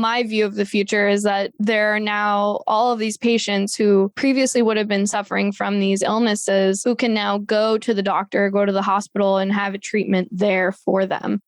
my view of the future is that there are now all of these patients who previously would have been suffering from these illnesses who can now go to the doctor, go to the hospital, and have a treatment there for them.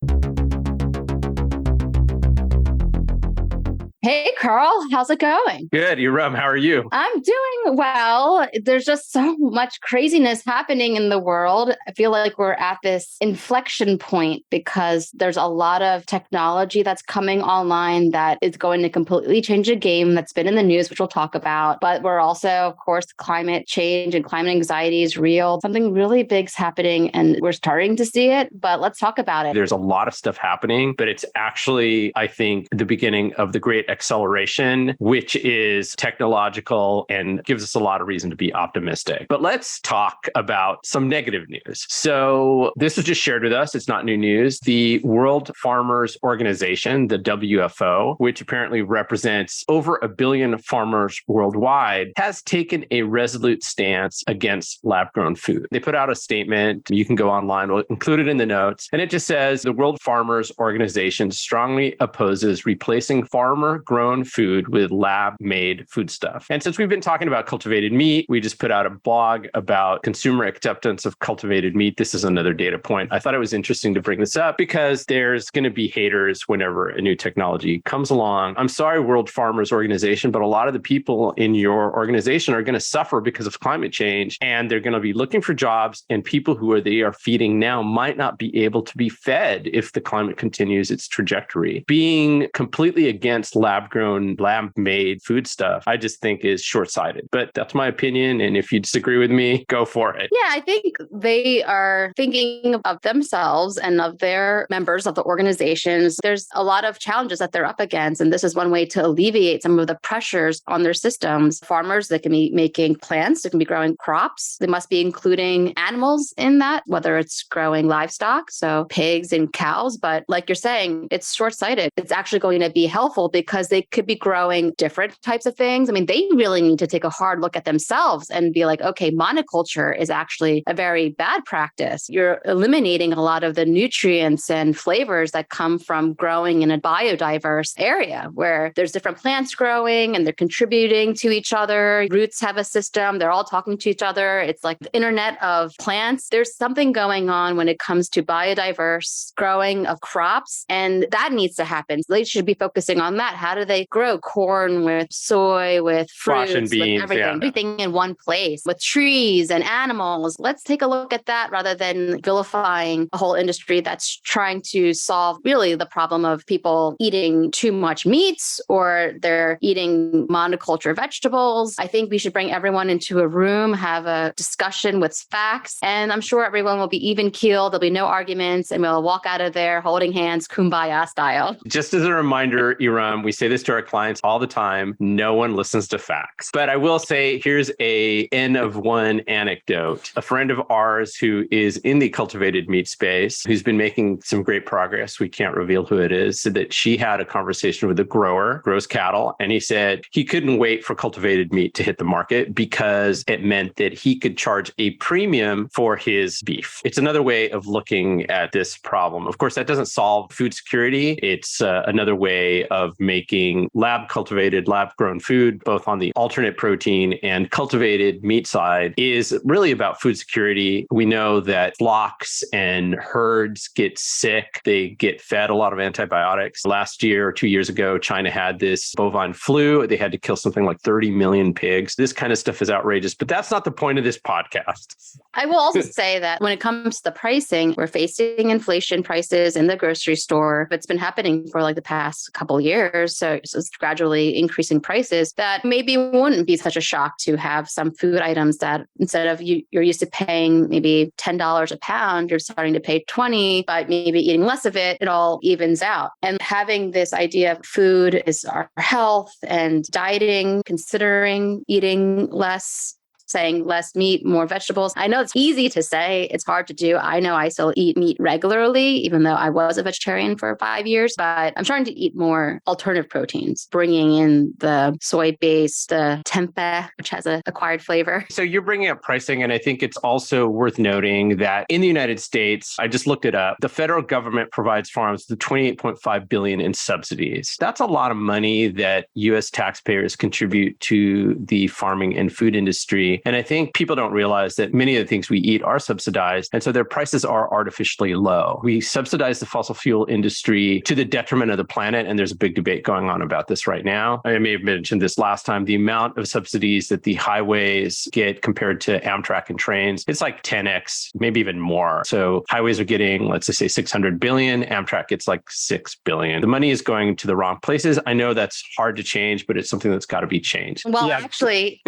Hey, Karl, how's it going? Good, Erum, how are you? I'm doing well. There's just so much craziness happening in the world. I feel like we're at this inflection point because there's a lot of technology that's coming online that is going to completely change the game that's been in the news, which we'll talk about. But we're also, of course, climate change and climate anxiety is real. Something really big's happening and we're starting to see it, but let's talk about it. There's a lot of stuff happening, but it's actually, I think, the beginning of the great acceleration, which is technological and gives us a lot of reason to be optimistic. But let's talk about some negative news. So this was just shared with us. It's not new news. The World Farmers Organization, the WFO, which apparently represents over 1 billion farmers worldwide, has taken a resolute stance against lab-grown food. They put out a statement. You can go online. We'll include it in the notes. And it just says, the World Farmers Organization strongly opposes replacing farmer-grown food with lab-made foodstuff. And since we've been talking about cultivated meat, we just put out a blog about consumer acceptance of cultivated meat. This is another data point. I thought it was interesting to bring this up because there's going to be haters whenever a new technology comes along. I'm sorry, World Farmers Organization, but a lot of the people in your organization are going to suffer because of climate change, and they're going to be looking for jobs, and people who they are feeding now might not be able to be fed if the climate continues its trajectory. Being completely against lab-grown, lab-made food stuff, I just think is short-sighted. But that's my opinion, and if you disagree with me, go for it. Yeah, I think they are thinking of themselves and of their members of the organizations. There's a lot of challenges that they're up against, and this is one way to alleviate some of the pressures on their systems. Farmers, they can be making plants, they can be growing crops. They must be including animals in that, whether it's growing livestock, so pigs and cows. But like you're saying, it's short-sighted. It's actually going to be helpful because they could be growing different types of things. I mean, they really need to take a hard look at themselves and be like, okay, monoculture is actually a very bad practice. You're eliminating a lot of the nutrients and flavors that come from growing in a biodiverse area where there's different plants growing and they're contributing to each other. Roots have a system. They're all talking to each other. It's like the internet of plants. There's something going on when it comes to biodiverse growing of crops, and that needs to happen. So they should be focusing on that. How do they grow corn with soy, with fruits, and beans, with everything in one place, with trees and animals? Let's take a look at that rather than vilifying a whole industry that's trying to solve really the problem of people eating too much meats or they're eating monoculture vegetables. I think we should bring everyone into a room, have a discussion with facts, and I'm sure everyone will be even keeled. There'll be no arguments, and we'll walk out of there holding hands, kumbaya style. Just as a reminder, Erum, we say this to our clients all the time, no one listens to facts. But I will say, here's a N of one anecdote. A friend of ours who is in the cultivated meat space, who's been making some great progress, we can't reveal who it is, said that she had a conversation with a grower, grows cattle, and he said he couldn't wait for cultivated meat to hit the market because it meant that he could charge a premium for his beef. It's another way of looking at this problem. Of course, that doesn't solve food security. It's another way of making lab-cultivated, lab-grown food, both on the alternate protein and cultivated meat side, is really about food security. We know that flocks and herds get sick. They get fed a lot of antibiotics. Last year or 2 years ago, China had this bovine flu. They had to kill something like 30 million pigs. This kind of stuff is outrageous, but that's not the point of this podcast. I will also say that when it comes to the pricing, we're facing inflation prices in the grocery store. It's been happening for like the past couple of years. So it's gradually increasing prices that maybe wouldn't be such a shock to have some food items that instead of you're used to paying maybe $10 a pound, you're starting to pay 20, but maybe eating less of it, it all evens out. And having this idea of food is our health and dieting, considering eating less saying less meat, more vegetables. I know it's easy to say, it's hard to do. I know I still eat meat regularly, even though I was a vegetarian for 5 years, but I'm starting to eat more alternative proteins, bringing in the soy-based, the tempeh, which has an acquired flavor. So you're bringing up pricing, and I think it's also worth noting that in the United States, I just looked it up, the federal government provides farms with $28.5 billion in subsidies. That's a lot of money that U.S. taxpayers contribute to the farming and food industry. And I think people don't realize that many of the things we eat are subsidized, and so their prices are artificially low. We subsidize the fossil fuel industry to the detriment of the planet, and there's a big debate going on about this right now. I may have mentioned this last time, the amount of subsidies that the highways get compared to Amtrak and trains, it's like 10x, maybe even more. So highways are getting, let's just say 600 billion, Amtrak gets like 6 billion. The money is going to the wrong places. I know that's hard to change, but it's something that's got to be changed. Well, actually,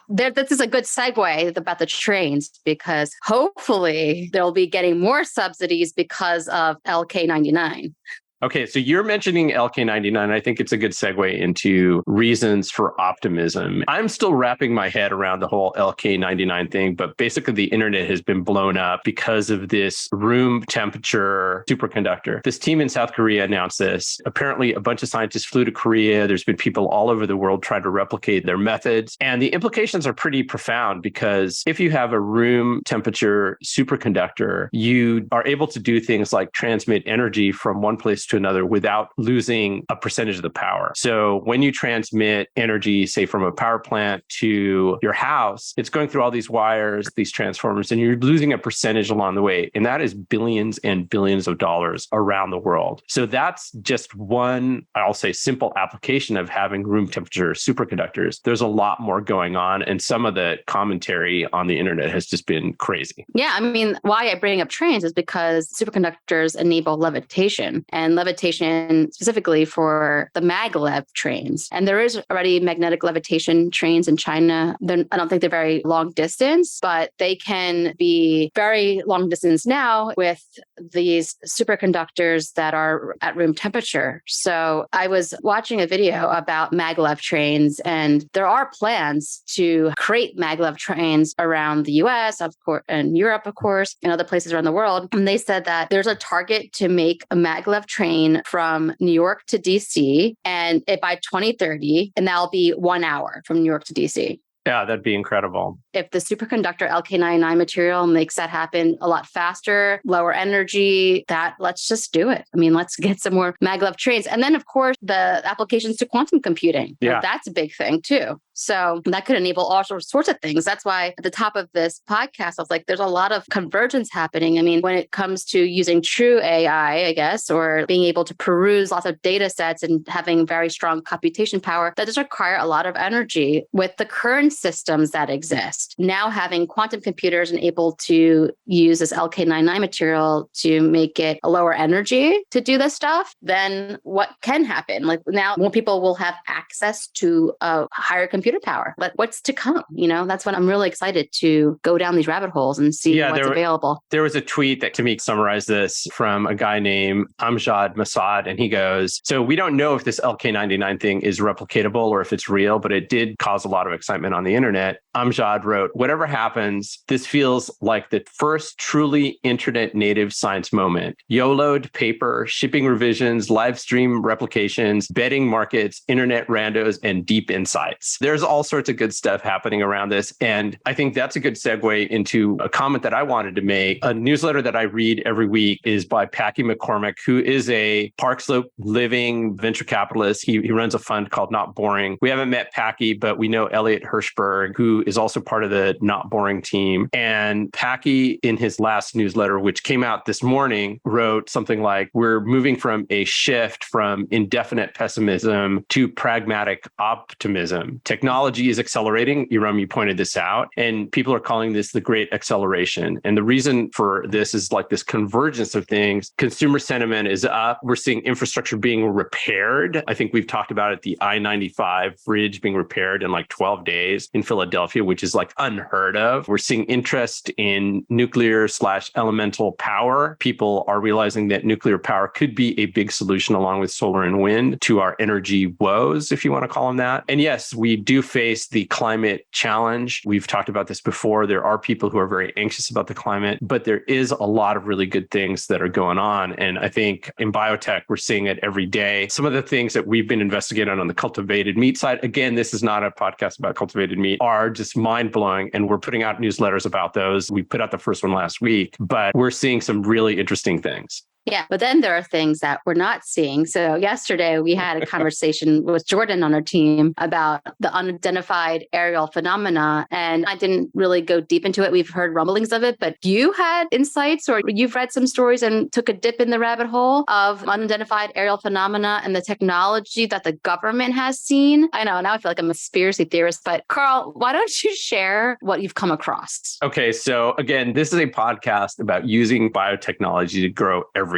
this is a good segue about the trains, because hopefully they'll be getting more subsidies because of LK99. Okay, so you're mentioning LK99. I think it's a good segue into reasons for optimism. I'm still wrapping my head around the whole LK99 thing, but basically the internet has been blown up because of this room temperature superconductor. This team in South Korea announced this. Apparently, a bunch of scientists flew to Korea. There's been people all over the world trying to replicate their methods. And the implications are pretty profound, because if you have a room temperature superconductor, you are able to do things like transmit energy from one place to another without losing a percentage of the power. So when you transmit energy, say from a power plant to your house, it's going through all these wires, these transformers, and you're losing a percentage along the way. And that is billions and billions of dollars around the world. So that's just one, I'll say, simple application of having room temperature superconductors. There's a lot more going on, and some of the commentary on the internet has just been crazy. Yeah, I mean, why I bring up trains is because superconductors enable levitation, and levitation specifically for the maglev trains. And there is already magnetic levitation trains in China. I don't think they're very long distance, but they can be very long distance now with these superconductors that are at room temperature. So I was watching a video about maglev trains, and there are plans to create maglev trains around the US, of course, and Europe, of course, and other places around the world. And they said that there's a target to make a maglev train from New York to DC, and by 2030, and that'll be 1 hour from New York to DC. Yeah, that'd be incredible. If the superconductor LK99 material makes that happen a lot faster, lower energy, let's just do it. I mean, let's get some more maglev trains. And then, of course, the applications to quantum computing. Yeah. That's a big thing, too. So that could enable all sorts of things. That's why at the top of this podcast, I was like, there's a lot of convergence happening. I mean, when it comes to using true AI, I guess, or being able to peruse lots of data sets and having very strong computation power, that does require a lot of energy. With the current systems that exist, now having quantum computers and able to use this LK99 material to make it a lower energy to do this stuff, then what can happen? Like now more people will have access to a higher computer power. But what's to come? That's what I'm really excited to go down these rabbit holes and see what's available. There was a tweet that to me summarized this from a guy named Amjad Masad, and he goes, so we don't know if this LK99 thing is replicatable or if it's real, but it did cause a lot of excitement on the internet. Amjad wrote, whatever happens, this feels like the first truly internet native science moment. YOLO'd paper, shipping revisions, live stream replications, betting markets, internet randos, and deep insights. There's all sorts of good stuff happening around this. And I think that's a good segue into a comment that I wanted to make. A newsletter that I read every week is by Packy McCormick, who is a Park Slope living venture capitalist. He runs a fund called Not Boring. We haven't met Packy, but we know Elliot Hirschberg, who is also part of the Not Boring team. And Packy, in his last newsletter, which came out this morning, wrote something like, we're moving from a shift from indefinite pessimism to pragmatic optimism. Technology is accelerating. Erum, you pointed this out, and people are calling this the great acceleration. And the reason for this is like this convergence of things. Consumer sentiment is up. We're seeing infrastructure being repaired. I think we've talked about it, the I-95 bridge being repaired in like 12 days. days in Philadelphia, which is like unheard of. We're seeing interest in nuclear/elemental power. People are realizing that nuclear power could be a big solution along with solar and wind to our energy woes, if you want to call them that. And yes, we do face the climate challenge. We've talked about this before. There are people who are very anxious about the climate, but there is a lot of really good things that are going on. And I think in biotech, we're seeing it every day. Some of the things that we've been investigating on the cultivated meat side, again, this is not a podcast about cultivated meat, are just mind-blowing. And we're putting out newsletters about those. We put out the first one last week, but we're seeing some really interesting things. Yeah, but then there are things that we're not seeing. So yesterday we had a conversation with Jordan on our team about the unidentified aerial phenomena. And I didn't really go deep into it. We've heard rumblings of it, but you had insights or you've read some stories and took a dip in the rabbit hole of unidentified aerial phenomena and the technology that the government has seen. I know, now I feel like I'm a conspiracy theorist, but Karl, why don't you share what you've come across? Okay, so again, this is a podcast about using biotechnology to grow everything.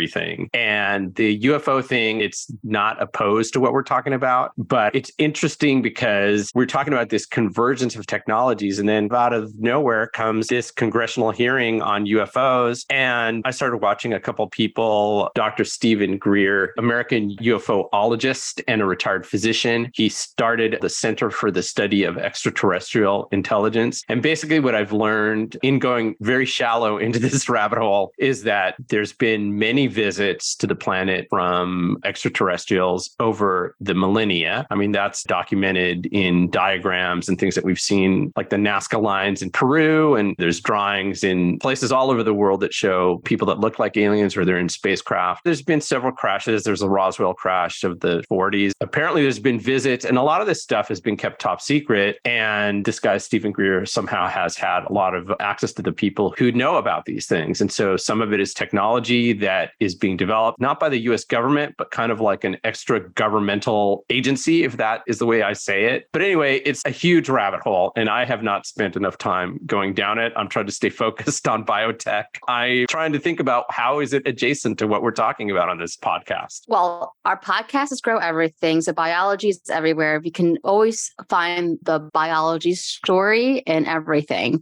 And the UFO thing, it's not opposed to what we're talking about, but it's interesting because we're talking about this convergence of technologies. And then out of nowhere comes this congressional hearing on UFOs. And I started watching a couple people, Dr. Stephen Greer, American UFOologist and a retired physician. He started the Center for the Study of Extraterrestrial Intelligence. And basically what I've learned in going very shallow into this rabbit hole is that there's been many visits to the planet from extraterrestrials over the millennia. I mean, that's documented in diagrams and things that we've seen, like the Nazca lines in Peru. And there's drawings in places all over the world that show people that look like aliens or they're in spacecraft. There's been several crashes. There's a Roswell crash of the 40s. Apparently, there's been visits, and a lot of this stuff has been kept top secret. And this guy, Stephen Greer, somehow has had a lot of access to the people who know about these things. And so some of it is technology that is being developed, not by the US government, but kind of like an extra governmental agency, if that is the way I say it. But anyway, it's a huge rabbit hole, and I have not spent enough time going down it. I'm trying to stay focused on biotech. I'm trying to think about how is it adjacent to what we're talking about on this podcast. Well, our podcast is Grow Everything. So biology is everywhere. You can always find the biology story in everything.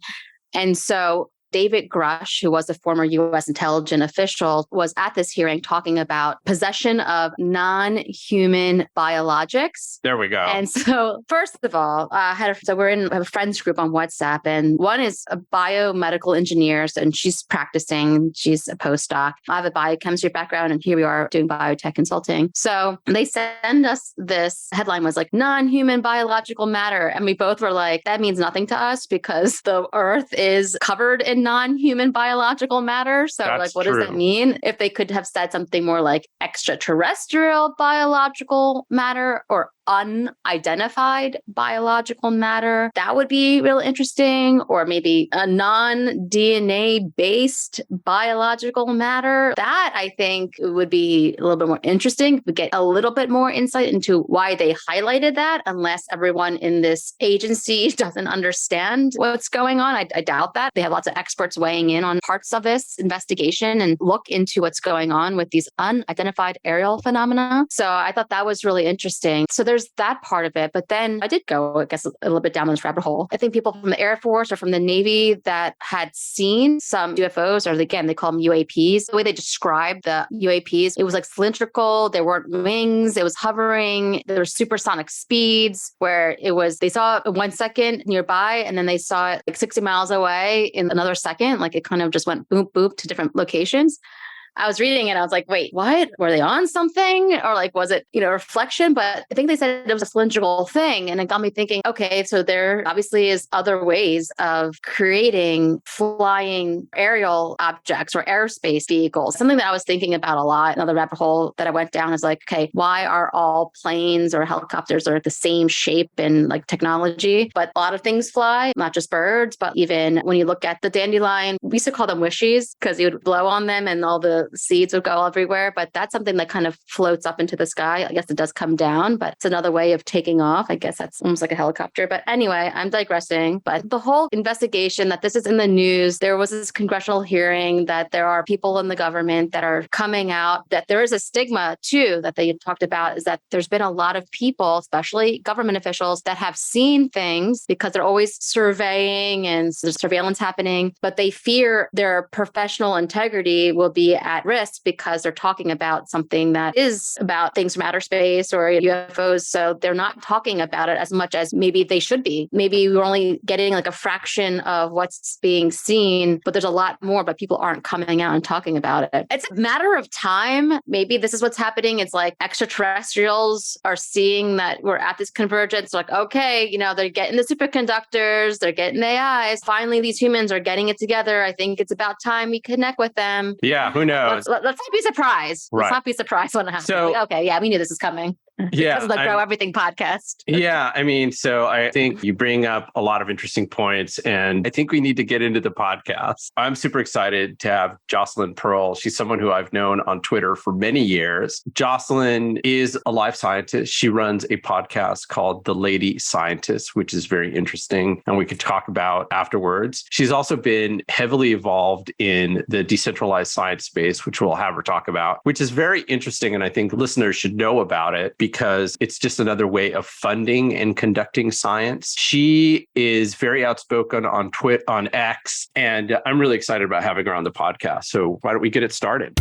And so David Grush, who was a former U.S. intelligence official, was at this hearing talking about possession of non-human biologics. There we go. And so, first of all, we're in a friends group on WhatsApp, and one is a biomedical engineer, and she's practicing. She's a postdoc. I have a biochemistry background, and here we are doing biotech consulting. So they send us this headline was like non-human biological matter, and we both were like, that means nothing to us because the Earth is covered in non-human biological matter. So That's what true. does that mean? If they could have said something more like extraterrestrial biological matter or unidentified biological matter, that would be real interesting. Or maybe a non-DNA based biological matter. That I think would be a little bit more interesting. We get a little bit more insight into why they highlighted that, unless everyone in this agency doesn't understand what's going on. I doubt that. They have lots of experts weighing in on parts of this investigation and look into what's going on with these unidentified aerial phenomena. So I thought that was really interesting. So there's that part of it. But then I did go, I guess, a little bit down this rabbit hole. I think people from the Air Force or from the Navy that had seen some UFOs, or again, they call them UAPs. The way they described the UAPs, it was like cylindrical. There weren't wings. It was hovering. There were supersonic speeds where they saw it 1 second nearby and then they saw it like 60 miles away in another second. Like it kind of just went boop, boop to different locations. I was reading it. I was like, wait, what? Were they on something? Or like, was it, reflection? But I think they said it was a cylindrical thing. And it got me thinking, okay, so there obviously is other ways of creating flying aerial objects or aerospace vehicles. Something that I was thinking about a lot. Another rabbit hole that I went down is like, okay, why are all planes or helicopters are the same shape and like technology? But a lot of things fly, not just birds, but even when you look at the dandelion, we used to call them wishies because you would blow on them and all the the seeds would go everywhere. But that's something that kind of floats up into the sky. I guess it does come down, but it's another way of taking off. I guess that's almost like a helicopter. But anyway, I'm digressing. But the whole investigation that this is in the news, there was this congressional hearing that there are people in the government that are coming out, that there is a stigma too, that they talked about, is that there's been a lot of people, especially government officials, that have seen things because they're always surveying and there's surveillance happening, but they fear their professional integrity will be at risk because they're talking about something that is about things from outer space or UFOs. So they're not talking about it as much as maybe they should be. Maybe we're only getting like a fraction of what's being seen, but there's a lot more, but people aren't coming out and talking about it. It's a matter of time. Maybe this is what's happening. It's like extraterrestrials are seeing that we're at this convergence. Like, okay, they're getting the superconductors, they're getting AIs. Finally, these humans are getting it together. I think it's about time we connect with them. Yeah, who knows? Let's not be surprised. Right. Let's not be surprised when it happens. So, okay, yeah, we knew this was coming. Yeah, because of the Grow Everything podcast. Yeah, so I think you bring up a lot of interesting points, and I think we need to get into the podcast. I'm super excited to have Jocelynn Pearl. She's someone who I've known on Twitter for many years. Jocelynn is a life scientist. She runs a podcast called The Lady Scientist, which is very interesting, and we could talk about afterwards. She's also been heavily involved in the decentralized science space, which we'll have her talk about, which is very interesting, and I think listeners should know about it because it's just another way of funding and conducting science. She is very outspoken on on X, and I'm really excited about having her on the podcast. So why don't we get it started?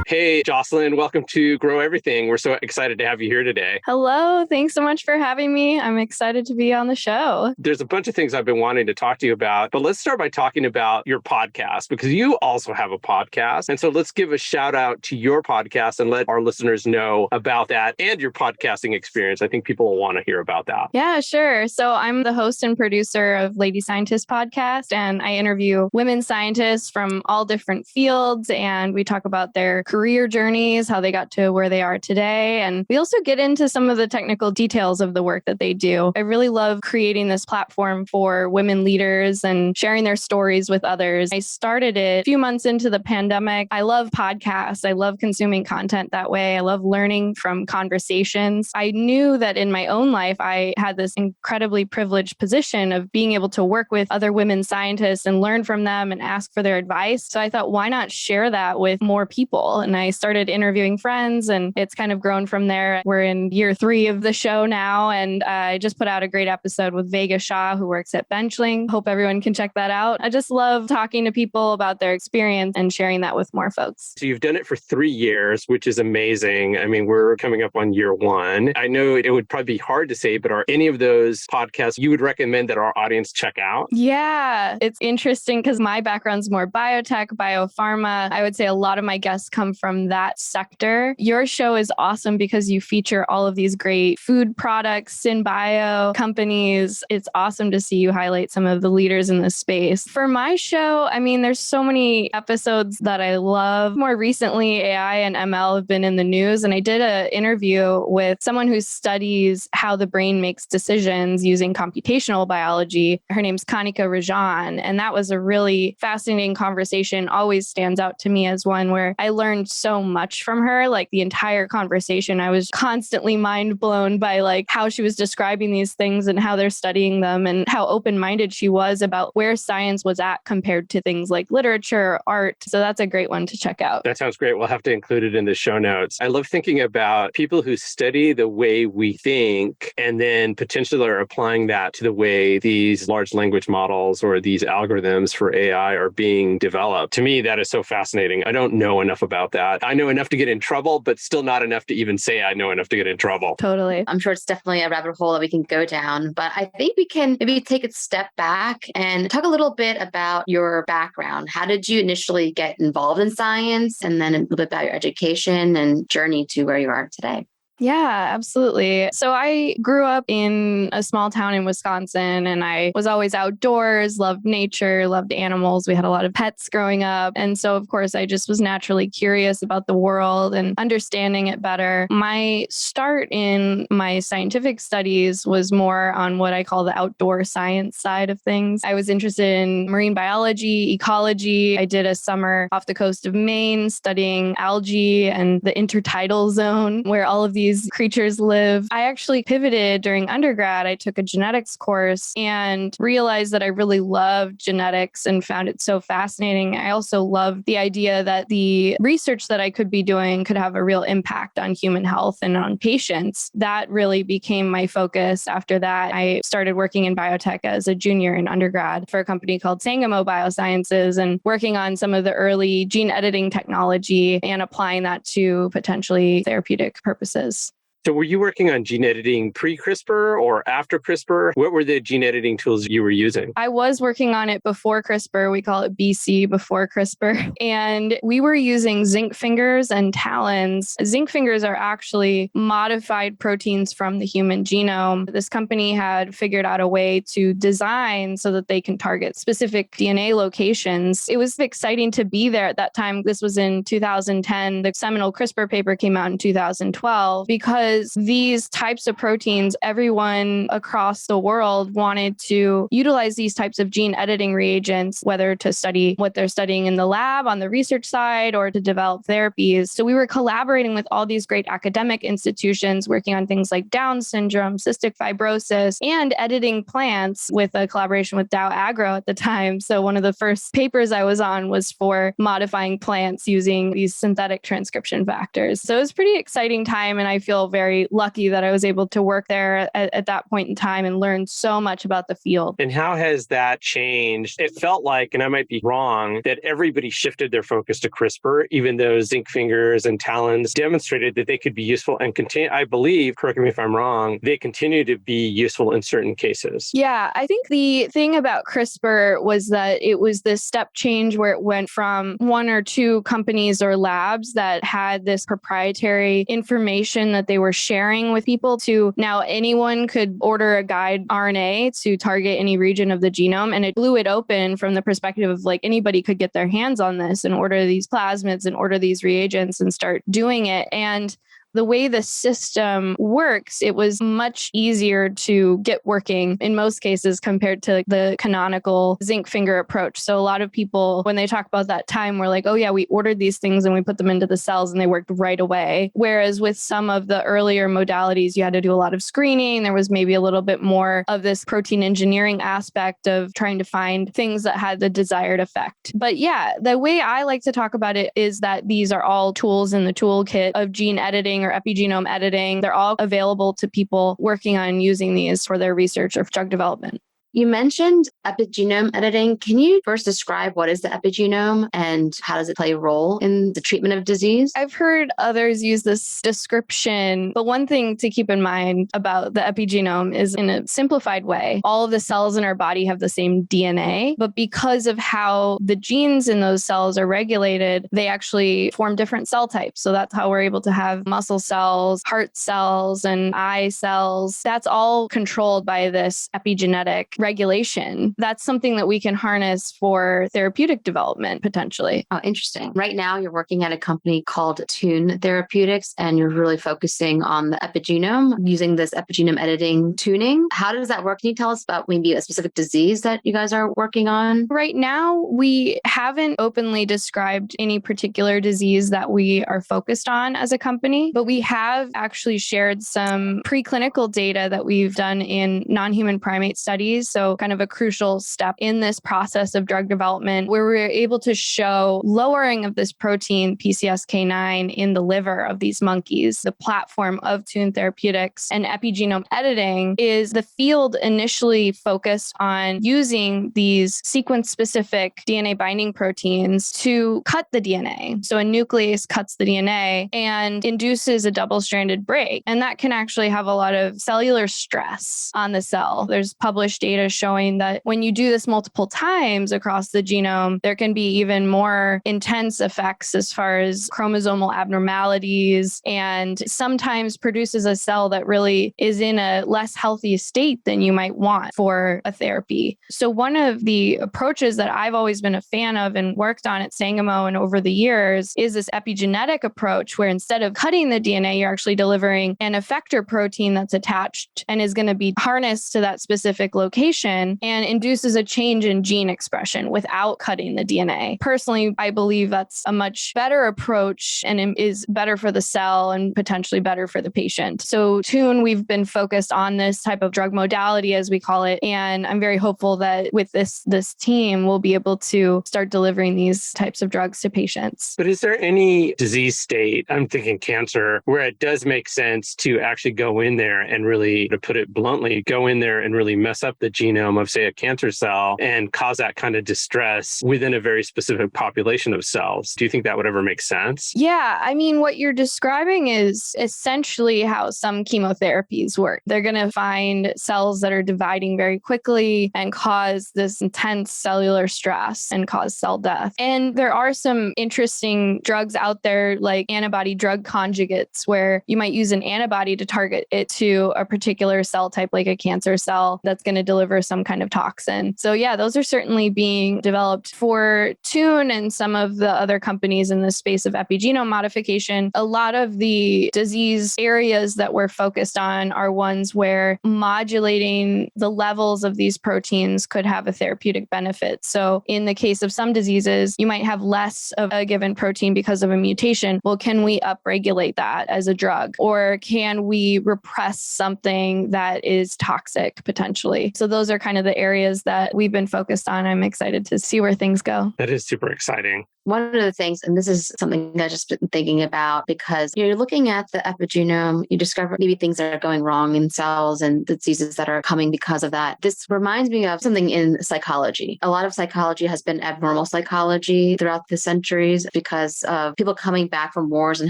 Hey, Jocelynn, welcome to Grow Everything. We're so excited to have you here today. Hello. Thanks so much for having me. I'm excited to be on the show. There's a bunch of things I've been wanting to talk to you about, but let's start by talking about your podcast because you also have a podcast. And so let's give a shout out to your podcast and let our listeners know about that and your podcasting experience. I think people will want to hear about that. Yeah, sure. So I'm the host and producer of Lady Scientist podcast, and I interview women scientists from all different fields, and we talk about their career journeys, how they got to where they are today. And we also get into some of the technical details of the work that they do. I really love creating this platform for women leaders and sharing their stories with others. I started it a few months into the pandemic. I love podcasts. I love consuming content that way. I love learning from conversations. I knew that in my own life, I had this incredibly privileged position of being able to work with other women scientists and learn from them and ask for their advice. So I thought, why not share that with more people? And I started interviewing friends, and it's kind of grown from there. We're in year 3 of the show now, and I just put out a great episode with Vega Shah, who works at Benchling. Hope everyone can check that out. I just love talking to people about their experience and sharing that with more folks. So you've done it for 3 years, which is amazing. We're coming up on year 1. I know it would probably be hard to say, but are any of those podcasts you would recommend that our audience check out? Yeah, it's interesting because my background's more biotech, biopharma. I would say a lot of my guests come from that sector. Your show is awesome because you feature all of these great food products, synbio companies. It's awesome to see you highlight some of the leaders in this space. For my show, there's so many episodes that I love. More recently, AI and ML have been in the news, and I did an interview with someone who studies how the brain makes decisions using computational biology. Her name's Kanika Rajan, and that was a really fascinating conversation. Always stands out to me as one where I learned so much from her. Like the entire conversation, I was constantly mind blown by how she was describing these things and how they're studying them and how open-minded she was about where science was at compared to things like literature or art. So that's a great one to check out. That sounds great. We'll have to include it in the show notes. I love thinking about people who study the way we think and then potentially are applying that to the way these large language models or these algorithms for AI are being developed. To me, that is so fascinating. I don't know enough about that. I know enough to get in trouble, but still not enough to even say I know enough to get in trouble. Totally. I'm sure it's definitely a rabbit hole that we can go down, but I think we can maybe take a step back and talk a little bit about your background. How did you initially get involved in science? And then a little bit about your education and journey to where you are today. Yeah, absolutely. So I grew up in a small town in Wisconsin, and I was always outdoors, loved nature, loved animals. We had a lot of pets growing up. And so, of course, I just was naturally curious about the world and understanding it better. My start in my scientific studies was more on what I call the outdoor science side of things. I was interested in marine biology, ecology. I did a summer off the coast of Maine studying algae and the intertidal zone where all of these creatures live. I actually pivoted during undergrad. I took a genetics course and realized that I really loved genetics and found it so fascinating. I also loved the idea that the research that I could be doing could have a real impact on human health and on patients. That really became my focus. After that, I started working in biotech as a junior in undergrad for a company called Sangamo Biosciences and working on some of the early gene editing technology and applying that to potentially therapeutic purposes. So were you working on gene editing pre-CRISPR or after CRISPR? What were the gene editing tools you were using? I was working on it before CRISPR. We call it BC, before CRISPR. And we were using zinc fingers and TALENs. Zinc fingers are actually modified proteins from the human genome. This company had figured out a way to design so that they can target specific DNA locations. It was exciting to be there at that time. This was in 2010. The seminal CRISPR paper came out in 2012 because these types of proteins, everyone across the world wanted to utilize these types of gene editing reagents, whether to study what they're studying in the lab on the research side or to develop therapies. So we were collaborating with all these great academic institutions working on things like Down syndrome, cystic fibrosis, and editing plants with a collaboration with Dow Agro at the time. So one of the first papers I was on was for modifying plants using these synthetic transcription factors. So it was a pretty exciting time, and I feel very lucky that I was able to work there at that point in time and learn so much about the field. And how has that changed? It felt like, and I might be wrong, that everybody shifted their focus to CRISPR, even though zinc fingers and TALENs demonstrated that they could be useful and continue, I believe, correct me if I'm wrong, they continue to be useful in certain cases. Yeah, I think the thing about CRISPR was that it was this step change where it went from one or two companies or labs that had this proprietary information that they were sharing with people to now anyone could order a guide RNA to target any region of the genome. And it blew it open from the perspective of like anybody could get their hands on this and order these plasmids and order these reagents and start doing it. And the way the system works, it was much easier to get working in most cases compared to the canonical zinc finger approach. So a lot of people, when they talk about that time, were like, oh yeah, we ordered these things and we put them into the cells and they worked right away. Whereas with some of the earlier modalities, you had to do a lot of screening. There was maybe a little bit more of this protein engineering aspect of trying to find things that had the desired effect. But yeah, the way I like to talk about it is that these are all tools in the toolkit of gene editing or epigenome editing. They're all available to people working on using these for their research or drug development. You mentioned epigenome editing. Can you first describe what is the epigenome and how does it play a role in the treatment of disease? I've heard others use this description, but one thing to keep in mind about the epigenome is in a simplified way, all of the cells in our body have the same DNA, but because of how the genes in those cells are regulated, they actually form different cell types. So that's how we're able to have muscle cells, heart cells, and eye cells. That's all controlled by this epigenetic regulation. That's something that we can harness for therapeutic development potentially. Oh, interesting. Right now, you're working at a company called Tune Therapeutics, and you're really focusing on the epigenome using this epigenome editing tuning. How does that work? Can you tell us about maybe a specific disease that you guys are working on? Right now, we haven't openly described any particular disease that we are focused on as a company, but we have actually shared some preclinical data that we've done in non-human primate studies. So kind of a crucial step in this process of drug development where we're able to show lowering of this protein PCSK9 in the liver of these monkeys. The platform of Tune Therapeutics and epigenome editing is the field initially focused on using these sequence-specific DNA binding proteins to cut the DNA. So a nuclease cuts the DNA and induces a double-stranded break. And that can actually have a lot of cellular stress on the cell. There's published data data showing that when you do this multiple times across the genome, there can be even more intense effects as far as chromosomal abnormalities, and sometimes produces a cell that really is in a less healthy state than you might want for a therapy. So one of the approaches that I've always been a fan of and worked on at Sangamo and over the years is this epigenetic approach, where instead of cutting the DNA, you're actually delivering an effector protein that's attached and is going to be harnessed to that specific location and induces a change in gene expression without cutting the DNA. Personally, I believe that's a much better approach and is better for the cell and potentially better for the patient. So Tune, we've been focused on this type of drug modality, as we call it, and I'm very hopeful that with this team, we'll be able to start delivering these types of drugs to patients. But is there any disease state, I'm thinking cancer, where it does make sense to actually go in there and really, to put it bluntly, go in there and really mess up the genome of, say, a cancer cell and cause that kind of distress within a very specific population of cells? Do you think that would ever make sense? Yeah, I mean, what you're describing is essentially how some chemotherapies work. They're going to find cells that are dividing very quickly and cause this intense cellular stress and cause cell death. And there are some interesting drugs out there, like antibody drug conjugates, where you might use an antibody to target it to a particular cell type, like a cancer cell, that's going to deliver some kind of toxin. So yeah, those are certainly being developed for Tune and some of the other companies in the space of epigenome modification. A lot of the disease areas that we're focused on are ones where modulating the levels of these proteins could have a therapeutic benefit. So in the case of some diseases, you might have less of a given protein because of a mutation. Well, can we upregulate that as a drug? Or can we repress something that is toxic potentially? So those are kind of the areas that we've been focused on. I'm excited to see where things go. That is super exciting. One of the things, and this is something I've just been thinking about, because you're looking at the epigenome, you discover maybe things that are going wrong in cells and diseases that are coming because of that. This reminds me of something in psychology. A lot of psychology has been abnormal psychology throughout the centuries because of people coming back from wars and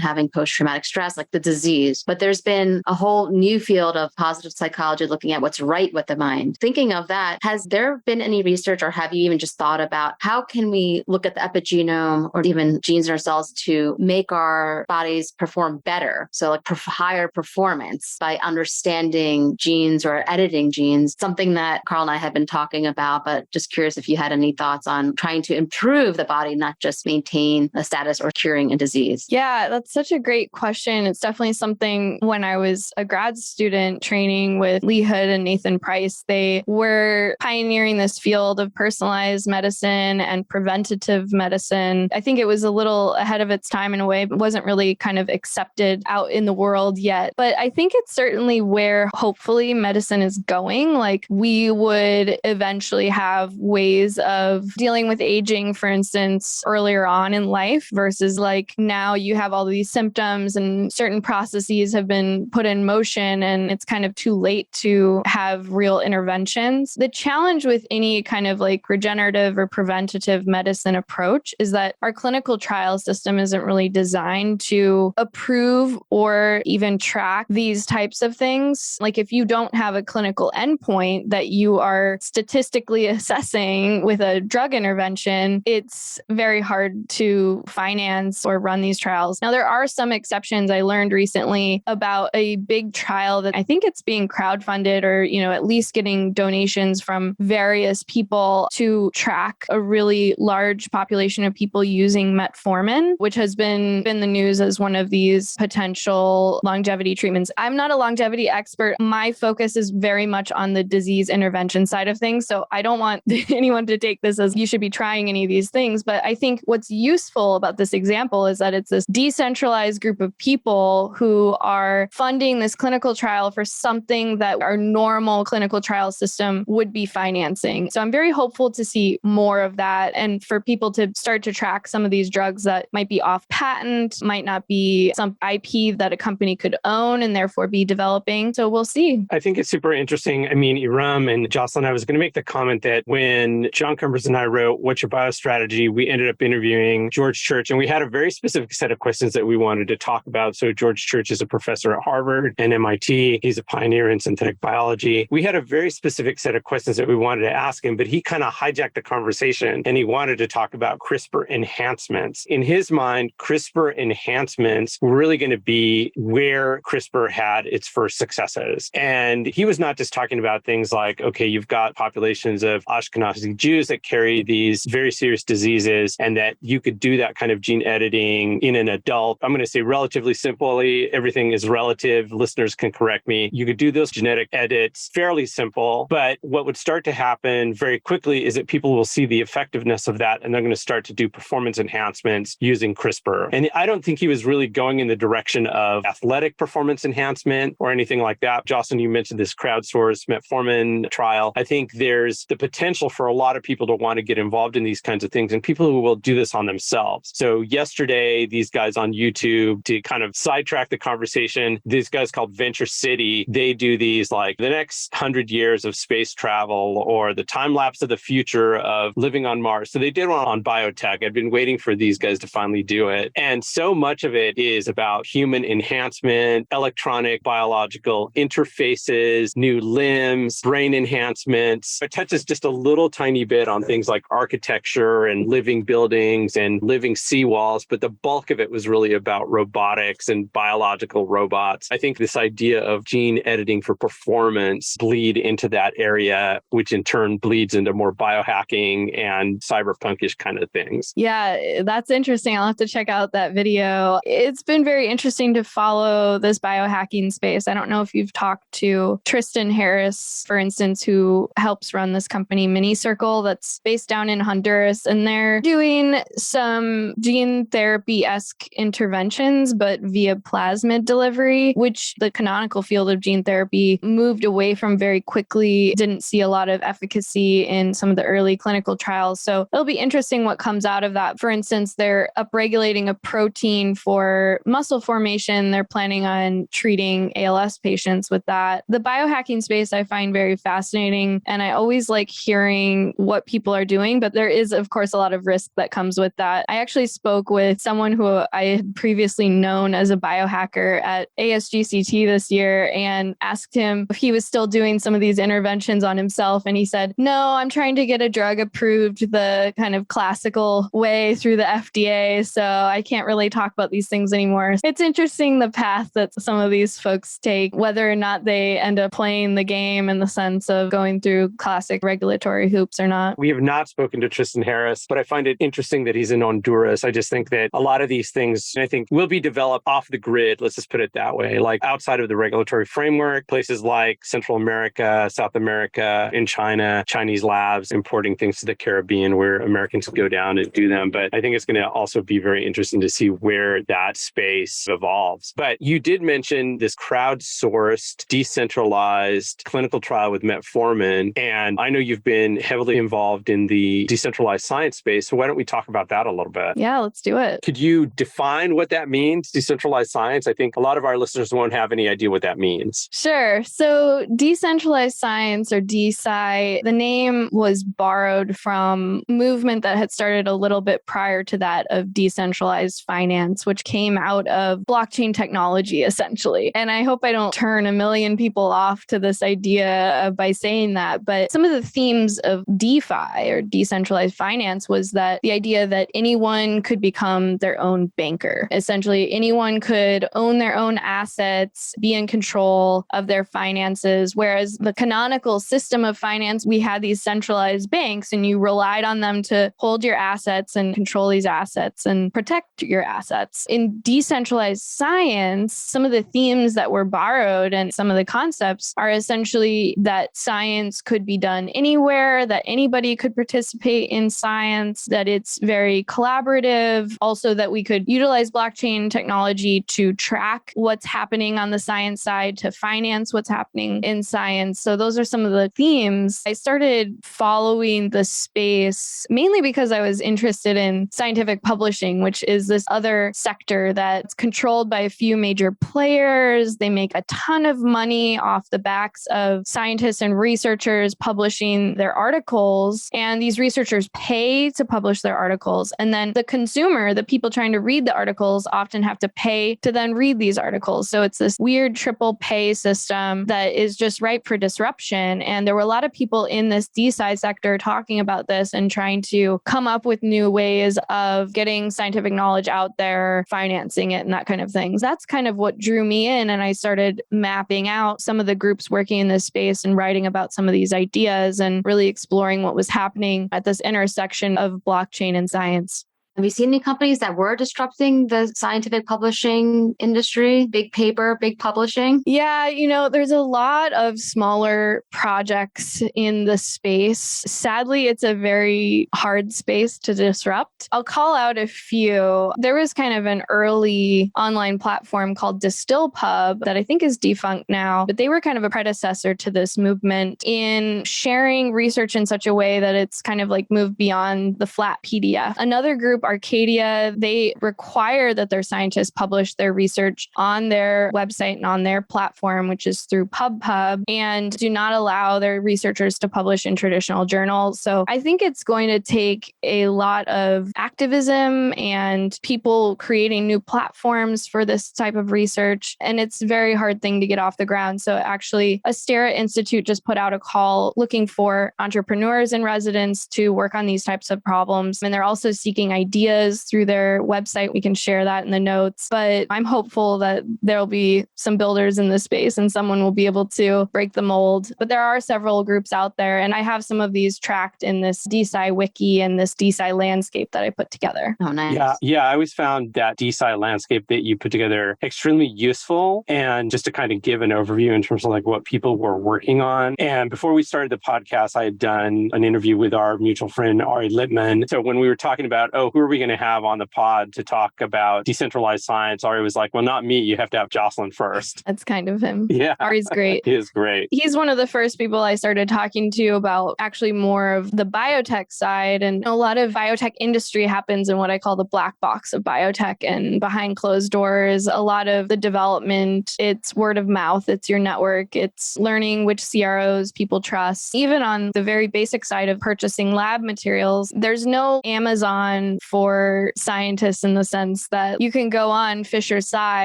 having post-traumatic stress, like the disease. But there's been a whole new field of positive psychology looking at what's right with the mind. Thinking of that, has there been any research, or have you even just thought about how can we look at the epigenome or even genes in our cells to make our bodies perform better? So like higher performance by understanding genes or editing genes, something that Karl and I have been talking about, but just curious if you had any thoughts on trying to improve the body, not just maintain a status or curing a disease. Yeah, that's such a great question. It's definitely something when I was a grad student training with Lee Hood and Nathan Price, they were pioneering this field of personalized medicine and preventative medicine. I think it was a little ahead of its time in a way, but wasn't really kind of accepted out in the world yet. But I think it's certainly where hopefully medicine is going. Like we would eventually have ways of dealing with aging, for instance, earlier on in life versus like now you have all these symptoms and certain processes have been put in motion and it's kind of too late to have real interventions. The challenge with any kind of like regenerative or preventative medicine approach is that our clinical trial system isn't really designed to approve or even track these types of things. Like if you don't have a clinical endpoint that you are statistically assessing with a drug intervention, it's very hard to finance or run these trials. Now, there are some exceptions. I learned recently about a big trial that I think it's being crowdfunded or, at least getting donations from various people to track a really large population of people using metformin, which has been in the news as one of these potential longevity treatments. I'm not a longevity expert. My focus is very much on the disease intervention side of things. So I don't want anyone to take this as you should be trying any of these things. But I think what's useful about this example is that it's this decentralized group of people who are funding this clinical trial for something that our normal clinical trial system would be financing. So I'm very hopeful to see more of that and for people to start to track some of these drugs that might be off patent, might not be some IP that a company could own and therefore be developing. So we'll see. I think it's super interesting. I mean, Erum and Jocelynn, I was going to make the comment that when John Cumbers and I wrote What's Your Biostrategy, we ended up interviewing George Church, and we had a very specific set of questions that we wanted to talk about. So George Church is a professor at Harvard and MIT. He's a pioneer in synthetic biology. We had a very specific set of questions that we wanted to ask him, but he kind of hijacked the conversation and he wanted to talk about CRISPR enhancements. In his mind, CRISPR enhancements were really going to be where CRISPR had its first successes. And he was not just talking about things like, okay, you've got populations of Ashkenazi Jews that carry these very serious diseases, and that you could do that kind of gene editing in an adult. I'm going to say relatively simply, everything is relative. Listeners can correct me. You could do those genetic edits fairly simple, but what would start to happen very quickly is that people will see the effectiveness of that, and they're going to start to do performance enhancements using CRISPR. And I don't think he was really going in the direction of athletic performance enhancement or anything like that. Jocelynn, you mentioned this crowdsourced metformin trial. I think there's the potential for a lot of people to want to get involved in these kinds of things, and people who will do this on themselves. So yesterday, these guys on YouTube, to kind of sidetrack the conversation, these guys called Venture City, they do these like the next 100 years of space travel or the time lapse of the future of living on Mars. So they did one on biotech. I'd been waiting for these guys to finally do it. And so much of it is about human enhancement, electronic biological interfaces, new limbs, brain enhancements. It touches just a little tiny bit on things like architecture and living buildings and living seawalls, but the bulk of it was really about robotics and biological robots. I think this idea of gene editing for performance bleed into that area, which in turn bleeds into more biohacking and cyberpunkish kind of things. Yeah, that's interesting. I'll have to check out that video. It's been very interesting to follow this biohacking space. I don't know if you've talked to Tristan Harris, for instance, who helps run this company Mini Circle that's based down in Honduras, and they're doing some gene therapy-esque interventions, but via plasmid delivery, which the canonical field of gene therapy moved away from very quickly, didn't see a lot of efficacy in some of the early clinical trials. So it'll be interesting what comes out of that. For instance, they're upregulating a protein for muscle formation. They're planning on treating ALS patients with that. The biohacking space I find very fascinating, and I always like hearing what people are doing, but there is, of course, a lot of risk that comes with that. I actually spoke with someone who I had previously known as a biohacker at ASGCT this year and asked him if he was still doing some of these interventions on himself. And he said, no, I'm trying to get a drug approved the kind of classical way through the FDA. So I can't really talk about these things anymore. It's interesting the path that some of these folks take, whether or not they end up playing the game in the sense of going through classic regulatory hoops or not. We have not spoken to Tristan Harris, but I find it interesting that he's in Honduras. I just think that a lot of these things, I think, will be developed off the grid. Let's just put it that way, like outside of the regulatory framework, places like Central America, South America, in China, Chinese labs importing things to the Caribbean where Americans go down and do them. But I think it's going to also be very interesting to see where that space evolves. But you did mention this crowdsourced, decentralized clinical trial with metformin. And I know you've been heavily involved in the decentralized science space. So why don't we talk about that a little bit? Yeah, let's do it. Could you define what that means, decentralized science? I think a lot of our listeners won't have any idea what that means. Sure. So decentralized science, or DeSci, the name was borrowed from a movement that had started a little bit prior to that of decentralized finance, which came out of blockchain technology, essentially. And I hope I don't turn a million people off to this idea by saying that. But some of the themes of DeFi, or decentralized finance, was that the idea that anyone could become their own banker. Essentially, anyone could own their own assets, be in control of their finances. Whereas the canonical system of finance, we had these centralized banks and you relied on them to hold your assets and control these assets and protect your assets. In decentralized science, some of the themes that were borrowed and some of the concepts are essentially that science could be done anywhere, that anybody could participate in science, that it's very collaborative, also that we could utilize blockchain technology to track what's happening on the science side, to finance what's happening in science. So those are some of the themes. I started following the space mainly because I was interested interested in scientific publishing, which is this other sector that's controlled by a few major players. They make a ton of money off the backs of scientists and researchers publishing their articles. And these researchers pay to publish their articles. And then the consumer, the people trying to read the articles, often have to pay to then read these articles. So it's this weird triple pay system that is just ripe for disruption. And there were a lot of people in this DeSci sector talking about this and trying to come up with new ways of getting scientific knowledge out there, financing it, and that kind of thing. So that's kind of what drew me in. And I started mapping out some of the groups working in this space and writing about some of these ideas and really exploring what was happening at this intersection of blockchain and science. Have you seen any companies that were disrupting the scientific publishing industry? Big paper, big publishing? Yeah, there's a lot of smaller projects in the space. Sadly, it's a very hard space to disrupt. I'll call out a few. There was kind of an early online platform called DistillPub that I think is defunct now, but they were kind of a predecessor to this movement in sharing research in such a way that it's kind of like moved beyond the flat PDF. Another group, Arcadia, they require that their scientists publish their research on their website and on their platform, which is through PubPub, and do not allow their researchers to publish in traditional journals. So I think it's going to take a lot of activism and people creating new platforms for this type of research. And it's a very hard thing to get off the ground. So actually, Astera Institute just put out a call looking for entrepreneurs in residence to work on these types of problems. And they're also seeking ideas through their website. We can share that in the notes. But I'm hopeful that there'll be some builders in this space and someone will be able to break the mold. But there are several groups out there. And I have some of these tracked in this DeSci wiki and this DeSci landscape that I put together. Oh, nice. Yeah. I always found that DeSci landscape that you put together extremely useful. And just to kind of give an overview in terms of like what people were working on. And before we started the podcast, I had done an interview with our mutual friend, Ari Littman. So when we were talking about, who are we going to have on the pod to talk about decentralized science? Ari was like, well, not me. You have to have Jocelynn first. That's kind of him. Yeah. Ari's great. He is great. He's one of the first people I started talking to about actually more of the biotech side. And a lot of biotech industry happens in what I call the black box of biotech, and behind closed doors. A lot of the development, it's word of mouth, it's your network, it's learning which CROs people trust. Even on the very basic side of purchasing lab materials, there's no Amazon for scientists in the sense that you can go on Fisher Sci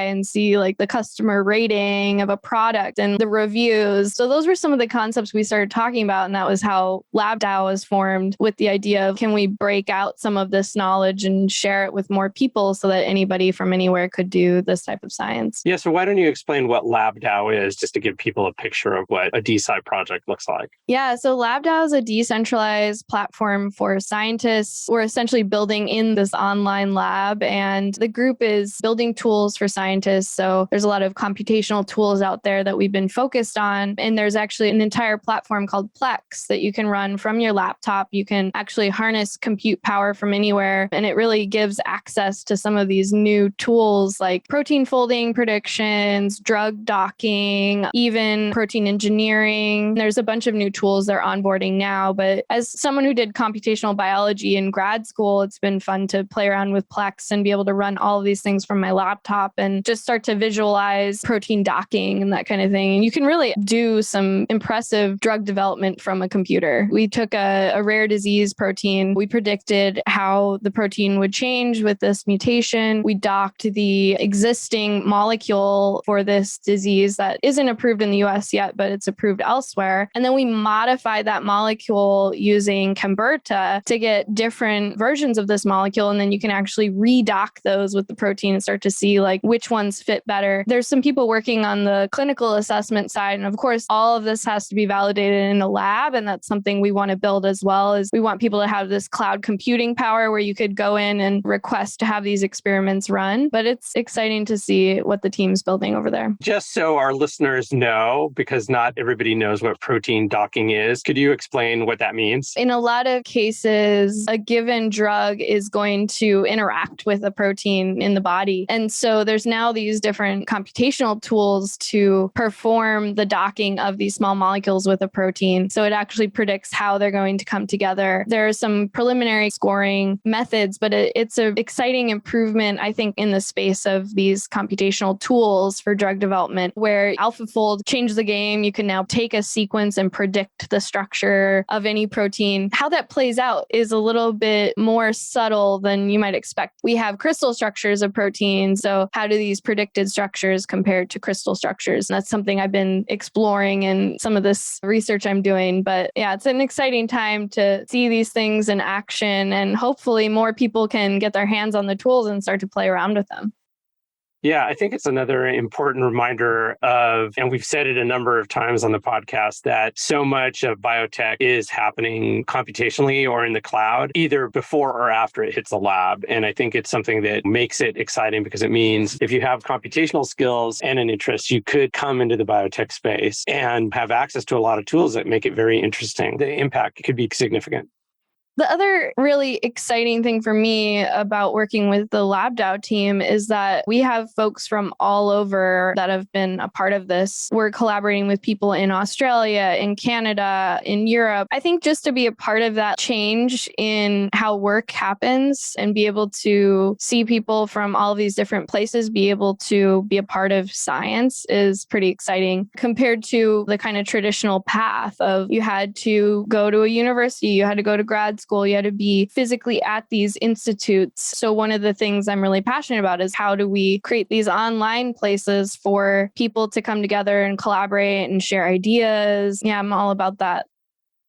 and see like the customer rating of a product and the reviews. So those were some of the concepts we started talking about. And that was how LabDAO was formed, with the idea of, can we break out some of this knowledge and share it with more people so that anybody from anywhere could do this type of science? Yeah. So why don't you explain what LabDAO is, just to give people a picture of what a DeSci project looks like? Yeah. So LabDAO is a decentralized platform for scientists. We're essentially building in this online lab, and the group is building tools for scientists. So there's a lot of computational tools out there that we've been focused on. And there's actually an entire platform called Plex that you can run from your laptop. You can actually harness compute power from anywhere. And it really gives access to some of these new tools like protein folding predictions, drug docking, even protein engineering. There's a bunch of new tools they're onboarding now. But as someone who did computational biology in grad school, it's been fun to play around with Plex and be able to run all of these things from my laptop and just start to visualize protein docking and that kind of thing. And you can really do some impressive drug development from a computer. We took a rare disease protein. We predicted how the protein would change with this mutation. We docked the existing molecule for this disease that isn't approved in the US yet, but it's approved elsewhere. And then we modified that molecule using Camberta to get different versions of this molecule. And then you can actually redock those with the protein and start to see like which ones fit better. There's some people working on the clinical assessment side. And of course, all of this has to be validated in a lab. And that's something we want to build as well. Is we want people to have this cloud computing power where you could go in and request to have these experiments run. But it's exciting to see what the team's building over there. Just so our listeners know, because not everybody knows what protein docking is, could you explain what that means? In a lot of cases, a given drug is is going to interact with a protein in the body. And so there's now these different computational tools to perform the docking of these small molecules with a protein. So it actually predicts how they're going to come together. There are some preliminary scoring methods, but it's an exciting improvement, I think, in the space of these computational tools for drug development, where AlphaFold changed the game. You can now take a sequence and predict the structure of any protein. How that plays out is a little bit more subtle than you might expect. We have crystal structures of proteins. So how do these predicted structures compare to crystal structures? And that's something I've been exploring in some of this research I'm doing. But yeah, it's an exciting time to see these things in action, and hopefully more people can get their hands on the tools and start to play around with them. Yeah, I think it's another important reminder of, and we've said it a number of times on the podcast, that so much of biotech is happening computationally or in the cloud, either before or after it hits the lab. And I think it's something that makes it exciting because it means if you have computational skills and an interest, you could come into the biotech space and have access to a lot of tools that make it very interesting. The impact could be significant. The other really exciting thing for me about working with the LabDAO team is that we have folks from all over that have been a part of this. We're collaborating with people in Australia, in Canada, in Europe. I think just to be a part of that change in how work happens and be able to see people from all of these different places be able to be a part of science is pretty exciting compared to the kind of traditional path of you had to go to a university, you had to go to grad school, you had to be physically at these institutes. So one of the things I'm really passionate about is how do we create these online places for people to come together and collaborate and share ideas. Yeah, I'm all about that.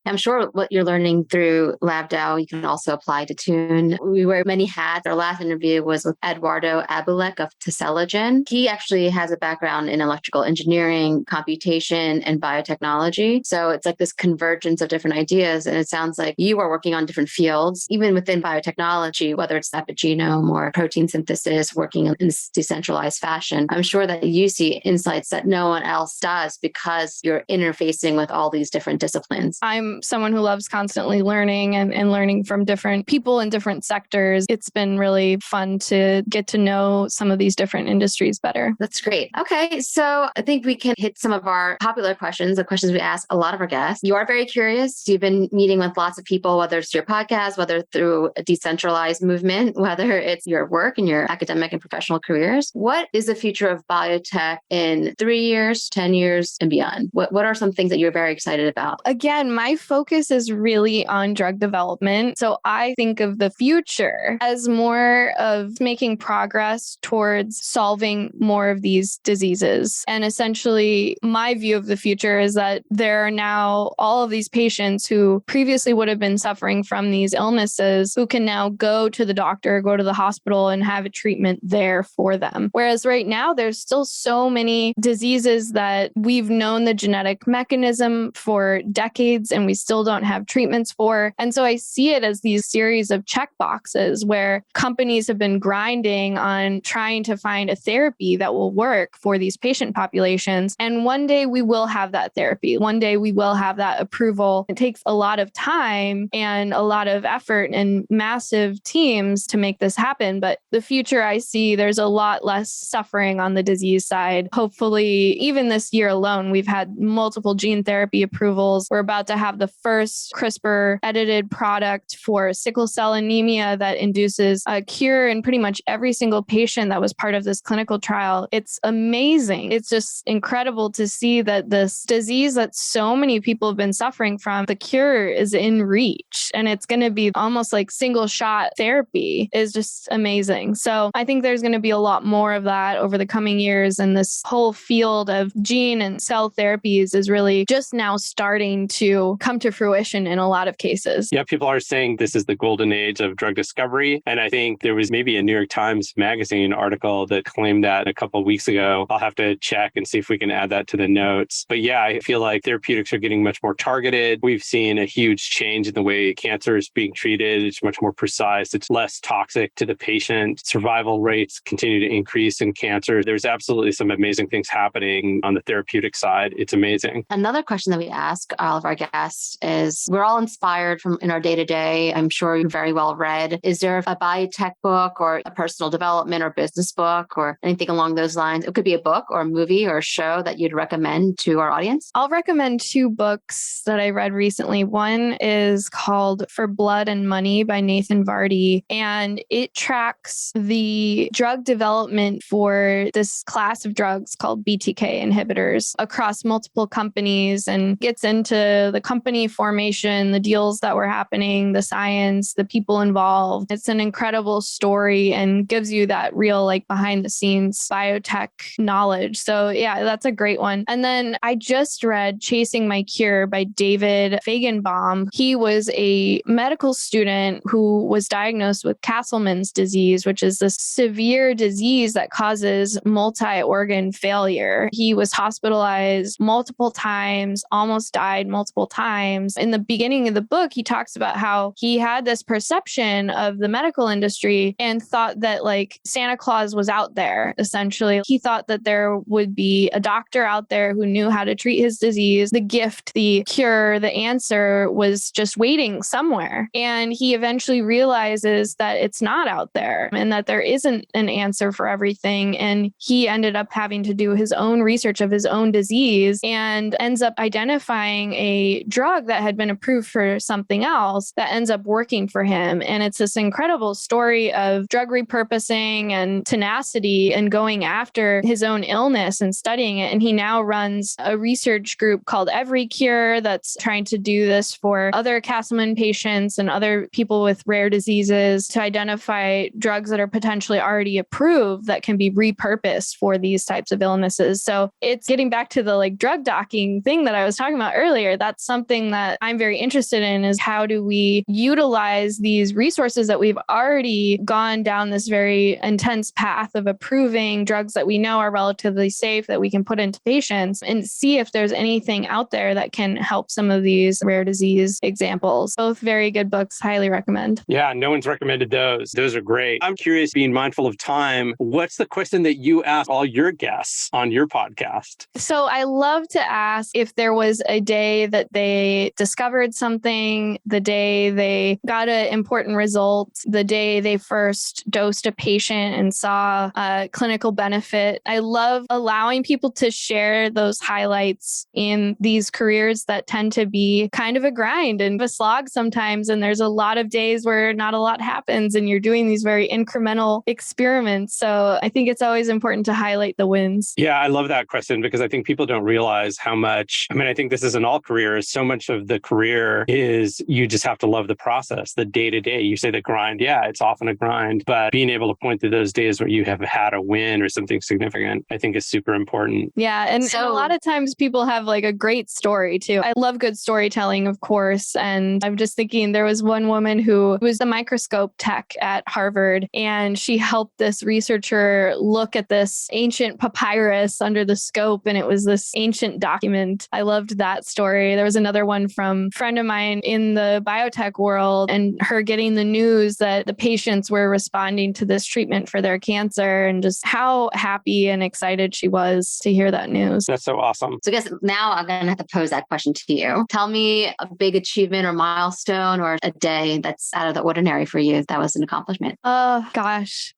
I'm sure what you're learning through LabDAO, you can also apply to Tune. We wear many hats. Our last interview was with Eduardo Abulek of Tesseligen. He actually has a background in electrical engineering, computation, and biotechnology. So it's like this convergence of different ideas. And it sounds like you are working on different fields, even within biotechnology, whether it's epigenome or protein synthesis, working in this decentralized fashion. I'm sure that you see insights that no one else does because you're interfacing with all these different disciplines. I'm someone who loves constantly learning and learning from different people in different sectors. It's been really fun to get to know some of these different industries better. That's great. Okay, so I think we can hit some of our popular questions, the questions we ask a lot of our guests. You are very curious. You've been meeting with lots of people, whether it's your podcast, whether through a decentralized movement, whether it's your work and your academic and professional careers. What is the future of biotech in 3 years, 10 years, and beyond? What are some things that you're very excited about? Again, my focus is really on drug development. So I think of the future as more of making progress towards solving more of these diseases. And essentially, my view of the future is that there are now all of these patients who previously would have been suffering from these illnesses who can now go to the doctor, go to the hospital and have a treatment there for them. Whereas right now, there's still so many diseases that we've known the genetic mechanism for decades and we still don't have treatments for. And so I see it as these series of check boxes where companies have been grinding on trying to find a therapy that will work for these patient populations. And one day we will have that therapy. One day we will have that approval. It takes a lot of time and a lot of effort and massive teams to make this happen. But the future I see, there's a lot less suffering on the disease side. Hopefully, even this year alone, we've had multiple gene therapy approvals. We're about to have the first CRISPR edited product for sickle cell anemia that induces a cure in pretty much every single patient that was part of this clinical trial. It's amazing. It's just incredible to see that this disease that so many people have been suffering from, the cure is in reach and it's going to be almost like single shot therapy is just amazing. So I think there's going to be a lot more of that over the coming years. And this whole field of gene and cell therapies is really just now starting to come to fruition in a lot of cases. Yeah, people are saying this is the golden age of drug discovery. And I think there was maybe a New York Times Magazine article that claimed that a couple of weeks ago. I'll have to check and see if we can add that to the notes. But yeah, I feel like therapeutics are getting much more targeted. We've seen a huge change in the way cancer is being treated. It's much more precise. It's less toxic to the patient. Survival rates continue to increase in cancer. There's absolutely some amazing things happening on the therapeutic side. It's amazing. Another question that we ask all of our guests asked is, we're all inspired from in our day-to-day. I'm sure you're very well read. Is there a biotech book or a personal development or business book or anything along those lines? It could be a book or a movie or a show that you'd recommend to our audience. I'll recommend two books that I read recently. One is called For Blood and Money by Nathan Vardy, and it tracks the drug development for this class of drugs called BTK inhibitors across multiple companies and gets into the company formation, the deals that were happening, the science, the people involved. It's an incredible story and gives you that real like behind the scenes biotech knowledge. So yeah, that's a great one. And then I just read Chasing My Cure by David Feigenbaum. He was a medical student who was diagnosed with Castleman's disease, which is this severe disease that causes multi-organ failure. He was hospitalized multiple times, almost died multiple times. In the beginning of the book, he talks about how he had this perception of the medical industry and thought that like Santa Claus was out there, essentially. He thought that there would be a doctor out there who knew how to treat his disease. The gift, the cure, the answer was just waiting somewhere. And he eventually realizes that it's not out there and that there isn't an answer for everything. And he ended up having to do his own research of his own disease and ends up identifying a drug that had been approved for something else that ends up working for him. And it's this incredible story of drug repurposing and tenacity and going after his own illness and studying it. And he now runs a research group called Every Cure that's trying to do this for other Castleman patients and other people with rare diseases to identify drugs that are potentially already approved that can be repurposed for these types of illnesses. So it's getting back to the like drug docking thing that I was talking about earlier. That's something that I'm very interested in, is how do we utilize these resources that we've already gone down this very intense path of approving drugs that we know are relatively safe that we can put into patients and see if there's anything out there that can help some of these rare disease examples. Both very good books, highly recommend. Yeah, no one's recommended those. Those are great. I'm curious, being mindful of time, what's the question that you ask all your guests on your podcast? So I love to ask if there was a day that they discovered something, the day they got an important result, the day they first dosed a patient and saw a clinical benefit. I love allowing people to share those highlights in these careers that tend to be kind of a grind and a slog sometimes. And there's a lot of days where not a lot happens and you're doing these very incremental experiments. So I think it's always important to highlight the wins. Yeah, I love that question because I think people don't realize how much, I think this is in all careers, so much of the career is you just have to love the process, the day to day. You say the grind, yeah, it's often a grind, but being able to point to those days where you have had a win or something significant, I think is super important. Yeah. And a lot of times people have like a great story too. I love good storytelling, of course. And I'm just thinking there was one woman who was the microscope tech at Harvard, and she helped this researcher look at this ancient papyrus under the scope, and it was this ancient document. I loved that story. There was another one from a friend of mine in the biotech world, and her getting the news that the patients were responding to this treatment for their cancer, and just how happy and excited she was to hear that news. That's so awesome. So I guess now I'm going to have to pose that question to you. Tell me a big achievement or milestone or a day that's out of the ordinary for you that was an accomplishment. Oh, gosh.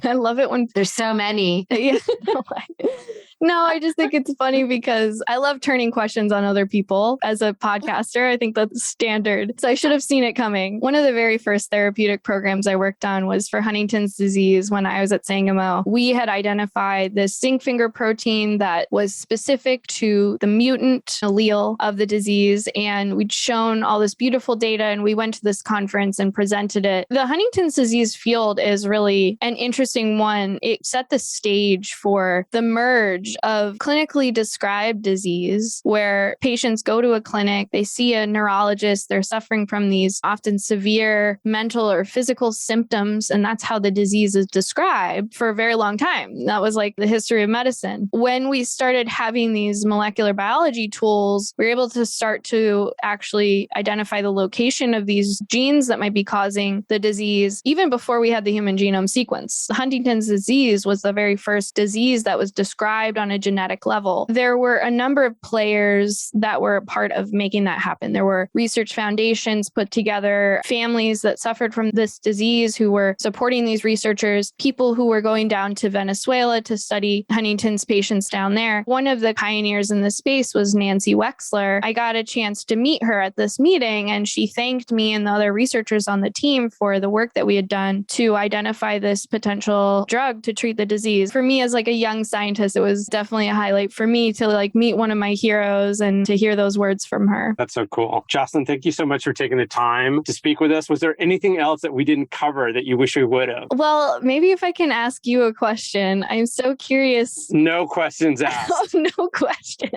I love it when there's so many. Yeah. No, I just think it's funny because I love turning questions on other people as a podcaster. I think that's standard. So I should have seen it coming. One of the very first therapeutic programs I worked on was for Huntington's disease when I was at Sangamo. We had identified this zinc finger protein that was specific to the mutant allele of the disease. And we'd shown all this beautiful data, and we went to this conference and presented it. The Huntington's disease field is really an interesting one. It set the stage for the merge of clinically described disease, where patients go to a clinic, they see a neurologist, they're suffering from these often severe mental or physical symptoms, and that's how the disease is described for a very long time. That was like the history of medicine. When we started having these molecular biology tools, we were able to start to actually identify the location of these genes that might be causing the disease, even before we had the human genome sequence. Huntington's disease was the very first disease that was described improved on a genetic level. There were a number of players that were part of making that happen. There were research foundations put together, families that suffered from this disease who were supporting these researchers, people who were going down to Venezuela to study Huntington's patients down there. One of the pioneers in this space was Nancy Wexler. I got a chance to meet her at this meeting, and she thanked me and the other researchers on the team for the work that we had done to identify this potential drug to treat the disease. For me, as like a young scientist, it was definitely a highlight for me to like meet one of my heroes and to hear those words from her. That's so cool. Jocelynn, thank you so much for taking the time to speak with us. Was there anything else that we didn't cover that you wish we would have? Well, maybe if I can ask you a question. I'm so curious. No questions asked. Oh, no questions.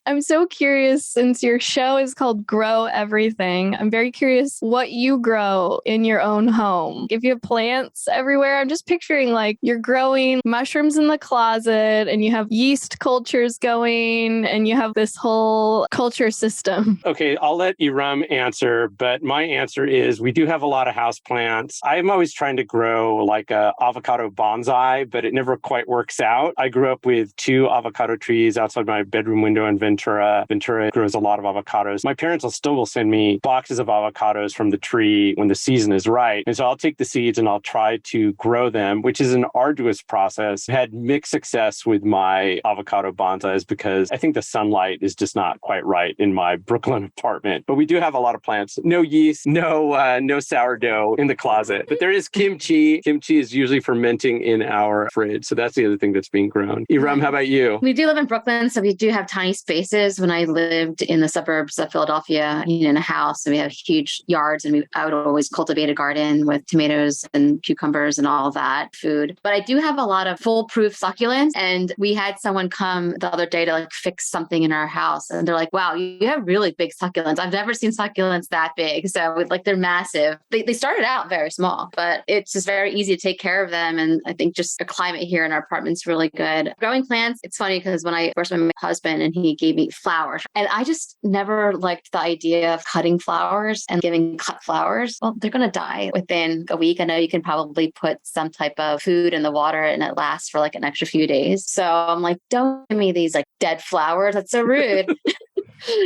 I'm so curious, since your show is called Grow Everything, I'm very curious what you grow in your own home. If you have plants everywhere, I'm just picturing like you're growing mushrooms in the closet and you have yeast cultures going and you have this whole culture system. Okay, I'll let Erum answer, but my answer is we do have a lot of houseplants. I'm always trying to grow like a avocado bonsai, but it never quite works out. I grew up with 2 avocado trees outside my bedroom window in Ventura. Ventura grows a lot of avocados. My parents will send me boxes of avocados from the tree when the season is right. And so I'll take the seeds and I'll try to grow them, which is an arduous process. I had mixed success with my avocado bonsais because I think the sunlight is just not quite right in my Brooklyn apartment. But we do have a lot of plants. No yeast, no sourdough in the closet. But there is kimchi. Kimchi is usually fermenting in our fridge. So that's the other thing that's being grown. Erum, how about you? We do live in Brooklyn, so we do have tiny spaces. When I lived in the suburbs of Philadelphia, in a house, and we have huge yards, and I would always cultivate a garden with tomatoes and cucumbers and all of that food. But I do have a lot of foolproof succulents, and we had someone come the other day to like fix something in our house, and they're like, "Wow, you have really big succulents. I've never seen succulents that big." So like they're massive. They started out very small, but it's just very easy to take care of them. And I think just the climate here in our apartment's really good. Growing plants, it's funny because when I first met my husband and he gave me flowers, and I just never liked the idea of cutting flowers and giving cut flowers. Well, they're going to die within a week. I know you can probably put some type of food in the water and it lasts for like an extra few days. So I'm like, don't give me these like dead flowers. That's so rude.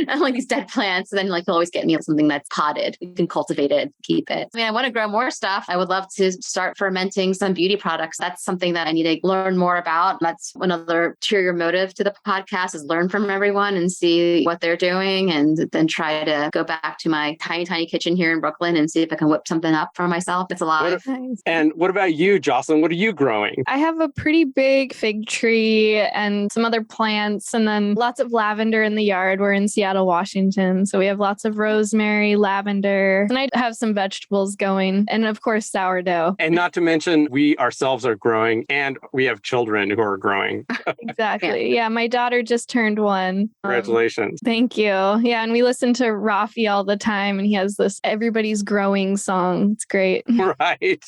I like these dead plants. And then like you'll always get me something that's potted. You can cultivate it, keep it. I mean, I want to grow more stuff. I would love to start fermenting some beauty products. That's something that I need to learn more about. That's another ulterior motive to the podcast, is learn from everyone and see what they're doing, and then try to go back to my tiny kitchen here in Brooklyn and see if I can whip something up for myself. It's alive. And what about you, Jocelynn? What are you growing? I have a pretty big fig tree and some other plants, and then lots of lavender in the yard. We're in Seattle, Washington. So we have lots of rosemary, lavender, and I have some vegetables going, and of course, sourdough. And not to mention, we ourselves are growing, and we have children who are growing. Exactly. Yeah, my daughter just turned 1. Congratulations. Thank you. Yeah, and we listen to Rafi all the time, and he has this Everybody's Growing song. It's great. Right.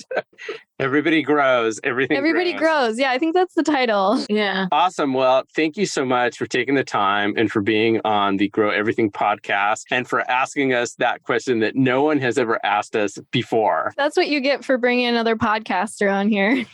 Everybody grows. Everybody grows. Yeah, I think that's the title. Yeah. Awesome. Well, thank you so much for taking the time and for being on the Grow Everything podcast and for asking us that question that no one has ever asked us before. That's what you get for bringing another podcaster on here.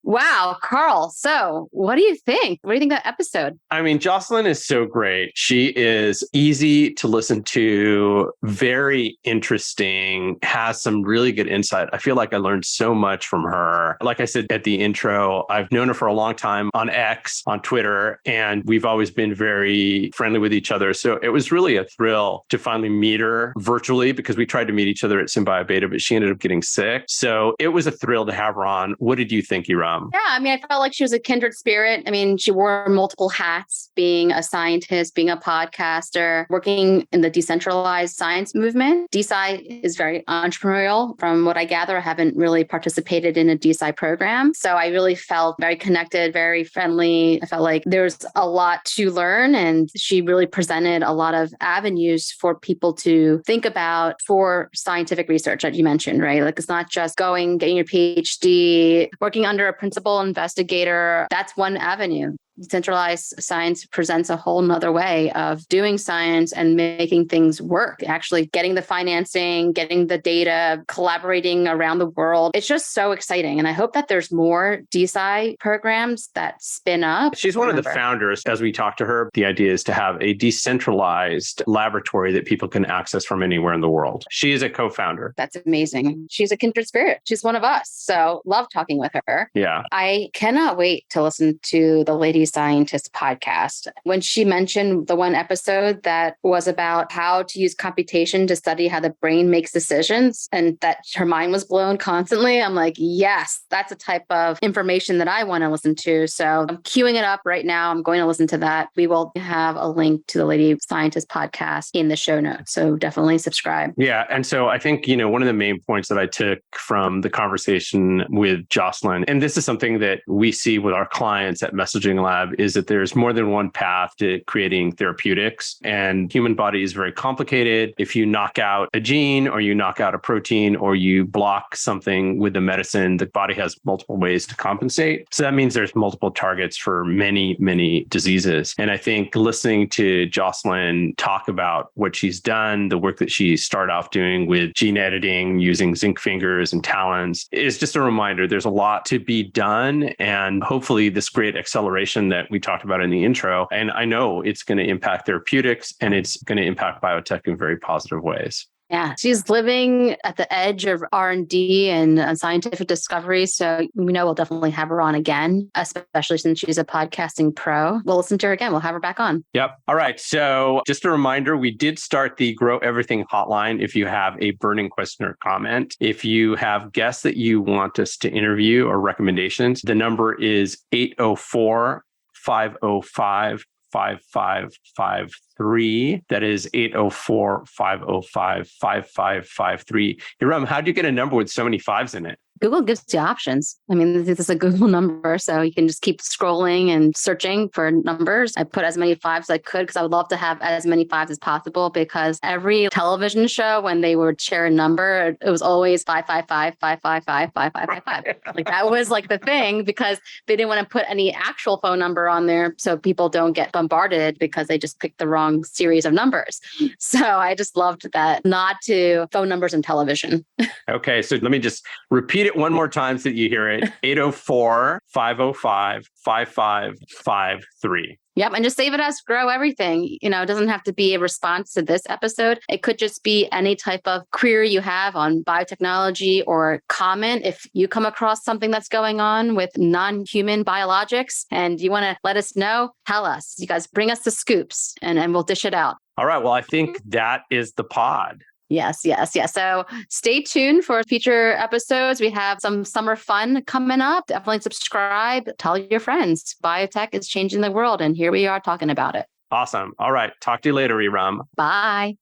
Wow, Karl. So what do you think? What do you think of that episode? I mean, Jocelynn is so great. She is easy to listen to, very interesting, has some really good insight. I feel like I learned so much from her. Like I said at the intro, I've known her for a long time on X, on Twitter, and we've always been very friendly with each other. So it was really a thrill to finally meet her virtually, because we tried to meet each other at Symbio Beta, but she ended up getting sick. So it was a thrill to have her on. What did you think, Erum? Yeah, I mean, I felt like she was a kindred spirit. I mean, she wore multiple hats, being a scientist, being a podcaster, working in the decentralized science movement. DeSci is very entrepreneurial. From what I gather, I haven't really participated in a DeSci program. So I really felt very connected, very friendly. I felt like there's a lot to learn, and she really presented a lot of avenues for people to think about for scientific research that you mentioned, right? Like, it's not just getting your PhD, working under a principal investigator. That's one avenue. Decentralized science presents a whole nother way of doing science and making things work, actually getting the financing, getting the data, collaborating around the world. It's just so exciting. And I hope that there's more DeSci programs that spin up. She's one of the founders. As we talked to her, the idea is to have a decentralized laboratory that people can access from anywhere in the world. She is a co-founder. That's amazing. She's a kindred spirit. She's one of us. So love talking with her. Yeah. I cannot wait to listen to the Lady Scientist podcast. When she mentioned the one episode that was about how to use computation to study how the brain makes decisions and that her mind was blown constantly, I'm like, yes, that's a type of information that I want to listen to. So I'm queuing it up right now. I'm going to listen to that. We will have a link to the Lady Scientist podcast in the show notes. So definitely subscribe. Yeah. And so I think, one of the main points that I took from the conversation with Jocelynn, and this is something that we see with our clients at Messaging Lab, is that there's more than one path to creating therapeutics, and human body is very complicated. If you knock out a gene or you knock out a protein or you block something with the medicine, the body has multiple ways to compensate. So that means there's multiple targets for many, many diseases. And I think listening to Jocelynn talk about what she's done, the work that she started off doing with gene editing using zinc fingers and TALENs is just a reminder there's a lot to be done. And hopefully this great acceleration that we talked about in the intro, and I know it's going to impact therapeutics and it's going to impact biotech in very positive ways. Yeah, she's living at the edge of R&D and scientific discovery. So we know we'll definitely have her on again, especially since she's a podcasting pro. We'll listen to her again. We'll have her back on. Yep. All right. So just a reminder, we did start the Grow Everything hotline if you have a burning question or comment. If you have guests that you want us to interview or recommendations, the number is 804-505-5553. That is 804-505-5553. Erum, how'd you get a number with so many fives in it? Google gives you options. I mean, this is a Google number, so you can just keep scrolling and searching for numbers. I put as many fives as I could because I would love to have as many fives as possible, because every television show, when they would share a number, it was always 555-555-5555. Like that was like the thing, because they didn't want to put any actual phone number on there so people don't get bombarded because they just picked the wrong series of numbers. So I just loved that nod to phone numbers and television. Okay, so let me just repeat it one more time so that you hear it. 804-505-5553. Yep. And just save it as Grow Everything. It doesn't have to be a response to this episode. It could just be any type of query you have on biotechnology, or comment if you come across something that's going on with non-human biologics and you want to let us know, tell us. You guys bring us the scoops and we'll dish it out. All right. Well, I think that is the pod. Yes. So stay tuned for future episodes. We have some summer fun coming up. Definitely subscribe. Tell your friends. Biotech is changing the world, and here we are talking about it. Awesome. All right. Talk to you later, Erum. Bye.